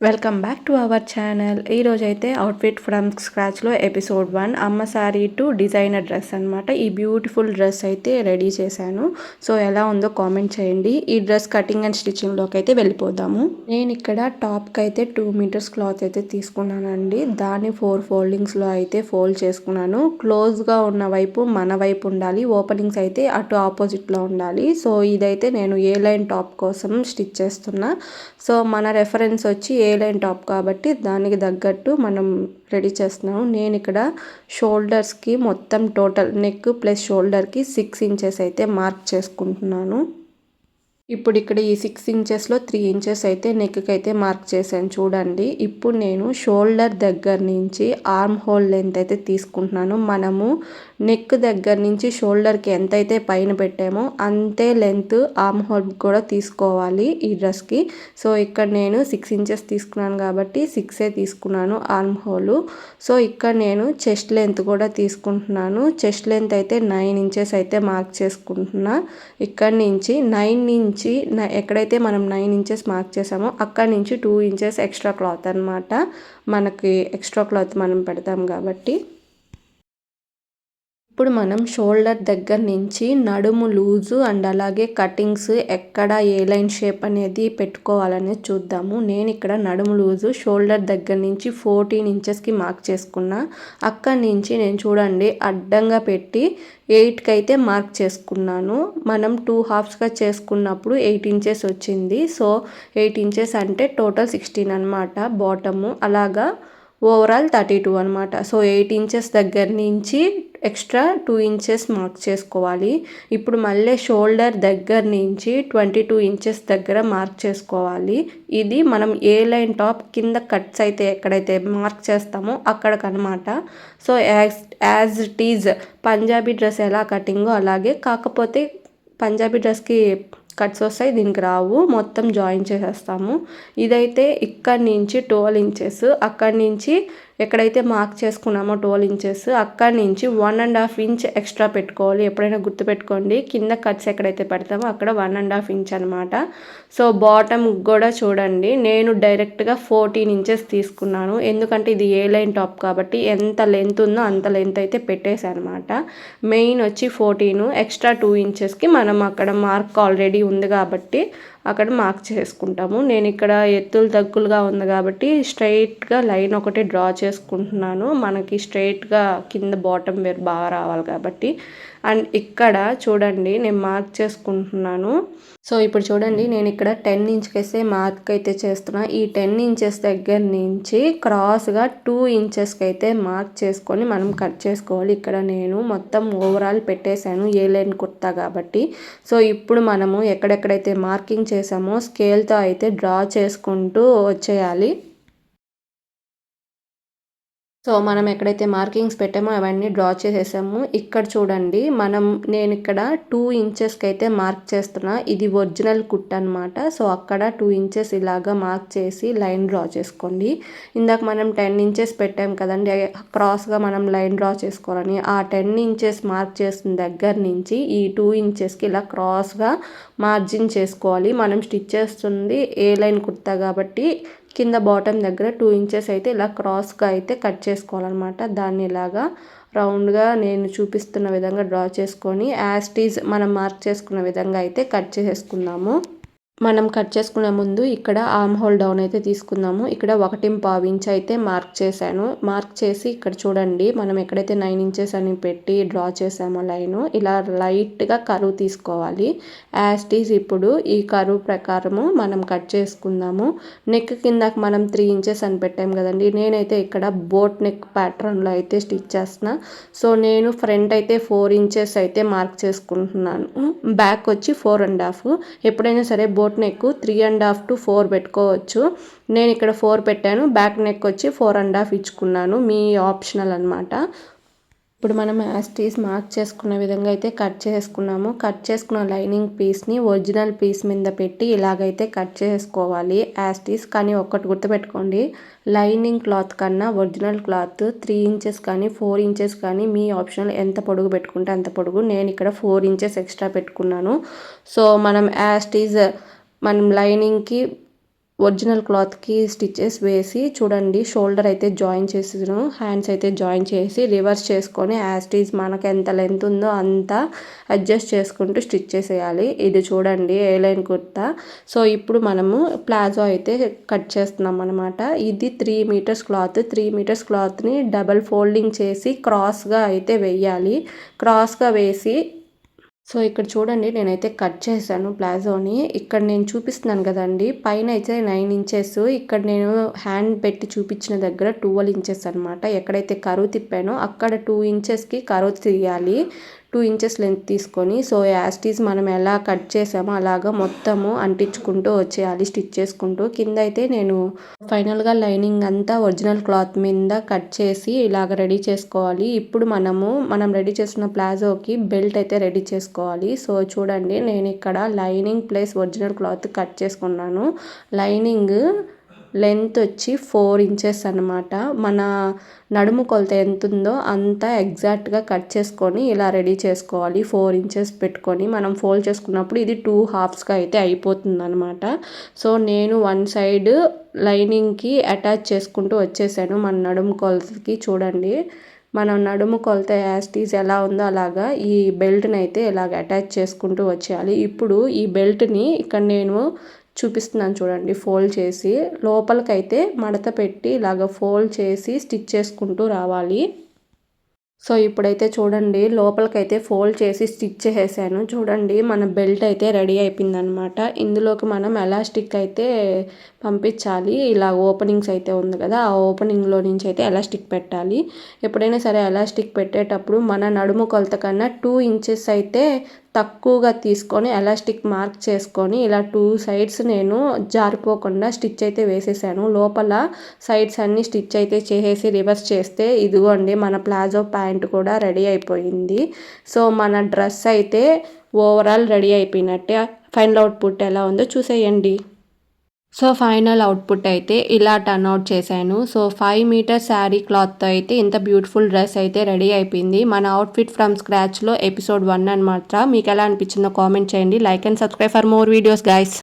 Welcome back to our channel. ఈరోజైతే outfit from స్క్రాచ్లో episode 1 అమ్మ sorry to designer dress అనమాట. ఈ బ్యూటిఫుల్ డ్రెస్ అయితే రెడీ చేశాను. సో ఎలా ఉందో కామెంట్ చేయండి. ఈ డ్రెస్ కటింగ్ అండ్ స్టిచ్చింగ్లోకి అయితే వెళ్ళిపోదాము. నేను ఇక్కడ టాప్కి అయితే 2 మీటర్స్ క్లాత్ అయితే తీసుకున్నానండి. దాన్ని 4 ఫోల్డింగ్స్లో అయితే ఫోల్డ్ చేసుకున్నాను. క్లోజ్గా ఉన్న వైపు మన వైపు ఉండాలి, ఓపెనింగ్స్ అయితే అటు ఆపోజిట్లో ఉండాలి. సో ఇదైతే నేను ఏ లైన్ టాప్ కోసం స్టిచ్ చేస్తున్నా. సో మన రెఫరెన్స్ వచ్చి ఏ లైన్ టాప్ కాబట్టి దానికి తగ్గట్టు మనం రెడీ చేస్తున్నాము. నేను ఇక్కడ షోల్డర్స్కి మొత్తం టోటల్ నెక్ ప్లస్ షోల్డర్కి 6 ఇంచెస్ అయితే మార్క్ చేసుకుంటున్నాను. ఇప్పుడు ఇక్కడ ఈ 6 ఇంచెస్లో 3 ఇంచెస్ అయితే నెక్కి అయితే మార్క్ చేశాను చూడండి. ఇప్పుడు నేను షోల్డర్ దగ్గర నుంచి ఆర్మ్ హోల్ లెంత్ అయితే తీసుకుంటున్నాను. మనము నెక్ దగ్గర నుంచి షోల్డర్కి ఎంతైతే పైన పెట్టామో అంతే లెంత్ ఆర్మ్ హోల్ కూడా తీసుకోవాలి ఈ డ్రెస్కి. సో ఇక్కడ నేను 6 ఇంచెస్ తీసుకున్నాను కాబట్టి 6 తీసుకున్నాను ఆర్మ్ హోల్. సో ఇక్కడ నేను చెస్ట్ లెంత్ కూడా తీసుకుంటున్నాను. చెస్ట్ లెంత్ అయితే 9 ఇంచెస్ అయితే మార్క్ చేసుకుంటున్నా. ఇక్కడ నుంచి 9 నుంచి ఎక్కడైతే మనం 9 ఇంచెస్ మార్క్ చేసామో అక్కడ నుంచి 2 ఇంచెస్ ఎక్స్ట్రా క్లాత్ అనమాట. మనకి ఎక్స్ట్రా క్లాత్ మనం పెడతాం కాబట్టి. ఇప్పుడు మనం షోల్డర్ దగ్గర నుంచి నడుము లూజు అండ్ అలాగే కటింగ్స్ ఎక్కడ ఏ లైన్ షేప్ అనేది పెట్టుకోవాలనేది చూద్దాము. నేను ఇక్కడ నడుము లూజు షోల్డర్ దగ్గర నుంచి 14 ఇంచెస్కి మార్క్ చేసుకున్నా. అక్కడి నుంచి నేను చూడండి అడ్డంగా పెట్టి 8కి అయితే మార్క్ చేసుకున్నాను. మనం 2 హాఫ్స్గా చేసుకున్నప్పుడు 8 ఇంచెస్ వచ్చింది. సో 8 ఇంచెస్ అంటే టోటల్ 16 అనమాట బాటము. అలాగా ఓవరాల్ 32 అనమాట. సో 8 ఇంచెస్ దగ్గర నుంచి ఎక్స్ట్రా 2 ఇంచెస్ మార్క్ చేసుకోవాలి. ఇప్పుడు మళ్ళీ షోల్డర్ దగ్గర నుంచి 22 ఇంచెస్ దగ్గర మార్క్ చేసుకోవాలి. ఇది మనం ఏ లైన్ టాప్ కింద కట్స్ అయితే ఎక్కడైతే మార్క్ చేస్తామో అక్కడికనమాట. So as it is Punjabi dress ఎలా కటింగో అలాగే, కాకపోతే పంజాబీ డ్రెస్కి కట్స్ వస్తాయి, దీనికి రావు. మొత్తం జాయిన్ చేసేస్తాము. ఇదైతే ఇక్కడి నుంచి 12 ఇంచెస్, అక్కడి నుంచి ఎక్కడైతే మార్క్ చేసుకున్నామో 12 ఇంచెస్ అక్కడి నుంచి 1.5 ఇంచ్ ఎక్స్ట్రా పెట్టుకోవాలి. ఎప్పుడైనా గుర్తుపెట్టుకోండి, కింద కట్స్ ఎక్కడైతే పెడతామో అక్కడ 1.5 ఇంచ్ అనమాట. సో బాటమ్ కూడా చూడండి నేను డైరెక్ట్గా 14 ఇంచెస్ తీసుకున్నాను. ఎందుకంటే ఇది ఏ లైన్ టాప్ కాబట్టి ఎంత లెంత్ ఉందో అంత లెంత్ అయితే పెట్టేశాను అనమాట. మెయిన్ వచ్చి 14, ఎక్స్ట్రా 2 ఇంచెస్కి మనం అక్కడ మార్క్ ఆల్రెడీ ఉంది కాబట్టి అక్కడ మార్క్ చేసుకుంటాము. నేను ఇక్కడ ఎత్తులు తగ్గులుగా ఉంది కాబట్టి స్ట్రైట్గా లైన్ ఒకటి డ్రా చేసుకుంటున్నాను. మనకి స్ట్రైట్గా కింద బాటమ్ వేర్ బాగా రావాలి కాబట్టి. అండ్ ఇక్కడ చూడండి నేను మార్క్ చేసుకుంటున్నాను. సో ఇప్పుడు చూడండి నేను ఇక్కడ 10 ఇంచ్కైతే మార్క్ అయితే చేస్తున్నా. ఈ 10 ఇంచెస్ దగ్గర నుంచి క్రాస్గా 2 ఇంచెస్కి అయితే మార్క్ చేసుకొని మనం కట్ చేసుకోవాలి. ఇక్కడ నేను మొత్తం ఓవరాల్ పెట్టేశాను ఏ లైన్ కుర్తా కాబట్టి. సో ఇప్పుడు మనము ఎక్కడెక్కడైతే మార్కింగ్ చేసామో స్కేల్తో అయితే డ్రా చేసుకుంటూ వచ్చేయాలి. సో మనం ఎక్కడైతే మార్కింగ్స్ పెట్టామో అవన్నీ డ్రా చేసేసాము. ఇక్కడ చూడండి నేను ఇక్కడ 2 ఇంచెస్కి అయితే మార్క్ చేస్తున్నా. ఇది ఒరిజినల్ కుట్ అనమాట. సో అక్కడ 2 ఇంచెస్ ఇలాగా మార్క్ చేసి లైన్ డ్రా చేసుకోండి. ఇందాక మనం 10 ఇంచెస్ పెట్టాం కదండి, క్రాస్గా మనం లైన్ డ్రా చేసుకోవాలని. ఆ 10 ఇంచెస్ మార్క్ చేసిన దగ్గర నుంచి ఈ 2 ఇంచెస్కి ఇలా క్రాస్గా మార్జిన్ చేసుకోవాలి. మనం స్టిచ్ చేస్తుంది ఏ లైన్ కుర్తా కాబట్టి కింద బాటమ్ దగ్గర 2 ఇంచెస్ అయితే ఇలా క్రాస్గా అయితే కట్ చేసుకోవాలన్నమాట. దాన్ని ఇలాగా రౌండ్గా నేను చూపిస్తున్న విధంగా డ్రా చేసుకొని యాజ్ ఇట్ ఈజ్ మనం మార్క్ చేసుకున్న విధంగా అయితే కట్ చేసేసుకుందాము. మనం కట్ చేసుకునే ముందు ఇక్కడ ఆర్మ్ హోల్ డౌన్ అయితే తీసుకుందాము. ఇక్కడ 1.5 ఇంచ్ అయితే మార్క్ చేశాను. మార్క్ చేసి ఇక్కడ చూడండి మనం ఎక్కడైతే 9 ఇంచెస్ అని పెట్టి డ్రా చేసామో లైను, ఇలా లైట్గా కరువు తీసుకోవాలి. యాజ్ ఇట్ ఈజ్ ఇప్పుడు ఈ కరువు ప్రకారము మనం కట్ చేసుకుందాము. నెక్ కిందకి మనం 3 ఇంచెస్ అని పెట్టాం కదండి, నేనైతే ఇక్కడ బోట్ నెక్ ప్యాటర్న్లో అయితే స్టిచ్ చేస్తున్నా. సో నేను ఫ్రంట్ అయితే 4 ఇంచెస్ అయితే మార్క్ చేసుకుంటున్నాను. బ్యాక్ వచ్చి 4.5. ఎప్పుడైనా సరే బోట్ నెక్ 3.5 to 4 పెట్టుకోవచ్చు. నేను ఇక్కడ 4 పెట్టాను. బ్యాక్ నెక్ వచ్చి 4.5 ఇచ్చుకున్నాను. మీ ఆప్షనల్ అనమాట. ఇప్పుడు మనం యాస్టీస్ మార్క్ చేసుకున్న విధంగా అయితే కట్ చేసుకున్నాము. కట్ చేసుకున్న లైనింగ్ పీస్ని ఒరిజినల్ పీస్ మీద పెట్టి ఇలాగైతే కట్ చేసుకోవాలి యాస్టీస్. కానీ ఒక్కటి గుర్తుపెట్టుకోండి, లైనింగ్ క్లాత్ కన్నా ఒరిజినల్ క్లాత్ 3 ఇంచెస్ కానీ 4 ఇంచెస్ కానీ మీ ఆప్షనల్, ఎంత పొడుగు పెట్టుకుంటే అంత పొడుగు. నేను ఇక్కడ 4 ఇంచెస్ ఎక్స్ట్రా పెట్టుకున్నాను. సో మనం యాస్టీస్ మనం లైనింగ్కి ఒరిజినల్ క్లాత్కి స్టిచెస్ వేసి చూడండి షోల్డర్ అయితే జాయిన్ చేసాను, హ్యాండ్స్ అయితే జాయిన్ చేసి రివర్స్ చేసుకొని యాస్టీజ్ మనకు ఎంత లెంత్ ఉందో అంతా అడ్జస్ట్ చేసుకుంటూ స్టిచ్ చేసేయాలి. ఇది చూడండి ఏ లైన్ కుర్తా. సో ఇప్పుడు మనము ప్లాజో అయితే కట్ చేస్తున్నాం అనమాట. ఇది 3 మీటర్స్ క్లాత్. 3 మీటర్స్ క్లాత్ని డబల్ ఫోల్డింగ్ చేసి క్రాస్గా అయితే వేయాలి. క్రాస్గా వేసి సో ఇక్కడ చూడండి నేనైతే కట్ చేశాను ప్లాజోని. ఇక్కడ నేను చూపిస్తున్నాను కదండి, పైన అయితే 9 ఇంచెస్, ఇక్కడ నేను హ్యాండ్ పెట్టి చూపించిన దగ్గర 12 ఇంచెస్ అనమాట. ఎక్కడైతే కరువు తిప్పానో అక్కడ 2 ఇంచెస్కి కరువు తీయాలి. 2 ఇంచెస్ లెంత్ తీసుకొని సో యాస్టీస్ మనం ఎలా కట్ చేసామో అలాగా మొత్తము అంటించుకుంటూ వచ్చేయాలి స్టిచ్ చేసుకుంటూ. కింద అయితే నేను ఫైనల్గా లైనింగ్ అంతా ఒరిజినల్ క్లాత్ మీద కట్ చేసి ఇలాగ రెడీ చేసుకోవాలి. ఇప్పుడు మనం రెడీ చేసిన ప్లాజోకి బెల్ట్ అయితే రెడీ చేసుకోవాలి. సో చూడండి నేను ఇక్కడ lining plus original cloth cut చేసుకున్నాను. లైనింగ్ లెంత్ వచ్చి 4 ఇంచెస్ అనమాట. మన నడుము కొలత ఎంత ఉందో అంతా ఎగ్జాక్ట్గా కట్ చేసుకొని ఇలా రెడీ చేసుకోవాలి. 4 ఇంచెస్ పెట్టుకొని మనం ఫోల్డ్ చేసుకున్నప్పుడు ఇది 2 హాఫ్స్గా అయితే అయిపోతుంది అనమాట. సో నేను 1 సైడ్ లైనింగ్కి అటాచ్ చేసుకుంటూ వచ్చేసాను మన నడుము కొలతకి. చూడండి మనం నడుము కొలత యాస్టీస్ ఎలా ఉందో అలాగా ఈ బెల్ట్ని అయితే ఇలాగ అటాచ్ చేసుకుంటూ వచ్చేయాలి. ఇప్పుడు ఈ బెల్ట్ని ఇక్కడ నేను చూపిస్తున్నాను చూడండి, ఫోల్డ్ చేసి లోపలికైతే మడత పెట్టి ఇలాగ ఫోల్డ్ చేసి స్టిచ్ చేసుకుంటూ రావాలి. సో ఇప్పుడైతే చూడండి లోపలికైతే ఫోల్డ్ చేసి స్టిచ్ చేసేసాను. చూడండి మన బెల్ట్ అయితే రెడీ అయిపోయిందనమాట. ఇందులోకి మనం ఎలాస్టిక్ అయితే పంపించాలి. ఇలా ఓపెనింగ్స్ అయితే ఉంది కదా, ఆ ఓపెనింగ్లో నుంచి అయితే ఎలాస్టిక్ పెట్టాలి. ఎప్పుడైనా సరే ఎలాస్టిక్ పెట్టేటప్పుడు మన నడుము కొలత కన్నా 2 ఇంచెస్ అయితే తక్కువగా తీసుకొని ఎలాస్టిక్ మార్క్ చేసుకొని ఇలా 2 సైడ్స్ నేను జారిపోకుండా స్టిచ్ అయితే వేసేసాను. లోపల సైడ్స్ అన్నీ స్టిచ్ అయితే చేసేసి రివర్స్ చేస్తే ఇదిగోండి మన ప్లాజో ప్యాంట్ కూడా రెడీ అయిపోయింది. సో మన డ్రెస్ అయితే ఓవరాల్ రెడీ అయిపోయినట్టే. ఫైనల్ అవుట్పుట్ ఎలా ఉందో చూసేయండి. సో ఫైనల్ అవుట్పుట్ అయితే ఇలా టర్న్ అవుట్ చేశాను. సో 5 మీటర్ శారీ క్లాత్తో అయితే ఇంత బ్యూటిఫుల్ డ్రెస్ అయితే రెడీ అయిపోయింది. మన అవుట్ఫిట్ ఫ్రమ్ స్క్రాచ్లో ఎపిసోడ్ 1 అనమాట. మీకు ఎలా అనిపించిందో కామెంట్ చేయండి. Like and subscribe for more videos guys.